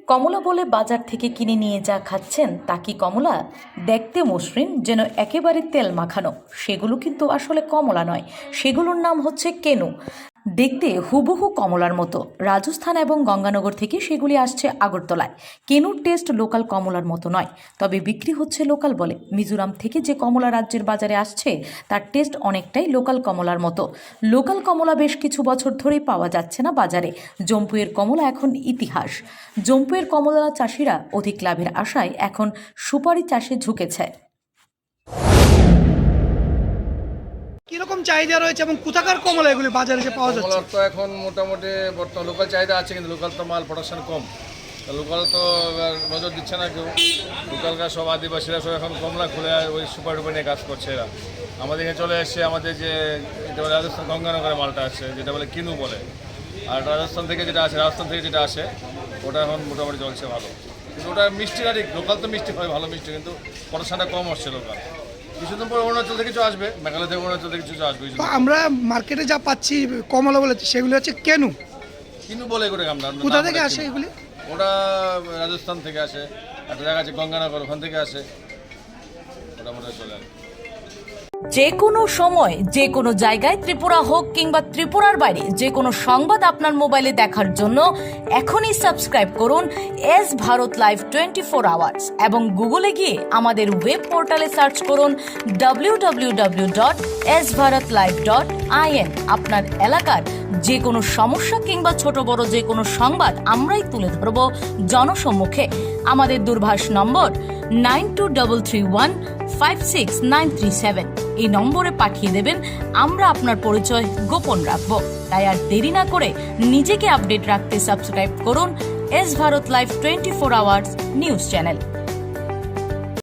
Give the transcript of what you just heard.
কমলা বলে বাজার থেকে কিনে নিয়ে যা খাচ্ছেন তা কি কমলা? দেখতে মসৃণ, যেন একেবারে তেল মাখানো। সেগুলো কিন্তু আসলে কমলা নয়, সেগুলোর নাম হচ্ছে কেনু। দেখতে হুবহু কমলার মতো। রাজস্থান এবং গঙ্গানগর থেকে সেগুলি আসছে আগরতলায়। কেনুর টেস্ট লোকাল কমলার মতো নয়, তবে বিক্রি হচ্ছে লোকাল বলে। মিজোরাম থেকে যে কমলা রাজ্যের বাজারে আসছে তার টেস্ট অনেকটাই লোকাল কমলার মতো। লোকাল কমলা বেশ কিছু বছর ধরেই পাওয়া যাচ্ছে না বাজারে। জম্পুয়ের কমলা এখন ইতিহাস। জম্পুয়ের কমলা চাষিরা অধিক লাভের আশায় এখন সুপারি চাষে ঝুঁকেছে। কিরকম চাহিদা রয়েছে এবং কোথাকার কমলা এগুলি বাজারে এসে পাওয়া যাচ্ছে? কমলার তো এখন মোটামুটি বর্তমান লোকাল চাহিদা আছে, কিন্তু লোকাল তো মাল প্রোডাকশন কম। লোকাল তো এবার নজর দিচ্ছে না কেউ। লোকালকার সব আদিবাসীরা সব এখন কমলা খুলে ওই সুপার টুপার নিয়ে কাজ করছে। এরা আমাদের এখানে চলে এসছে। আমাদের যে এটা বলে রাজস্থান গঙ্গানগরের মালটা আছে, যেটা বলে কিনু বলে। আর রাজস্থান থেকে যেটা আসে ওটা এখন মোটামুটি চলছে ভালো। কিন্তু ওটা মিষ্টি না, ঠিক লোকাল তো মিষ্টি হয়, ভালো মিষ্টি, কিন্তু প্রোডাকশনটা কম হচ্ছে লোকাল। কিছুদিন পর অরুণাচল থেকে কিছু আসবে, মেঘালয় থেকে অরুণাচল থেকে কিছু আসবে। আমরা মার্কেটে যা পাচ্ছি কমলা বলে সেগুলি হচ্ছে কেনু। কিনু বলে করে আমরা। কোথা থেকে আসে এগুলি? ওটা রাজস্থান থেকে আসে, একটা জায়গা আছে গঙ্গানগর, ওখান থেকে আসে। ওটা মনে হয় চলে আসে। যে কোনো সময় যে কোনো জায়গায়, ত্রিপুরা হোক কিংবা ত্রিপুরার বাইরে, যে কোনো সংবাদ আপনার মোবাইলে দেখার জন্য এখনই সাবস্ক্রাইব করুন এস ভারত লাইভ 24 আওয়ার্স এবং গুগলে গিয়ে আমাদের ওয়েব পোর্টালে সার্চ করুন www.sbharatlive.in। আপনার এলাকার যে কোনো সমস্যা কিংবা ছোট বড় যে কোনো সংবাদ আমরাই তুলে ধরব জনসম্মুখে। আমাদের দূরভাষ নম্বর 9233156937। এই নম্বরে পাঠিয়ে দেবেন, আমরা আপনার পরিচয় গোপন রাখব। তাই আর দেরি না করে নিজেকে আপডেট রাখতে সাবস্ক্রাইব করুন S Bharat live 24 hours news channel.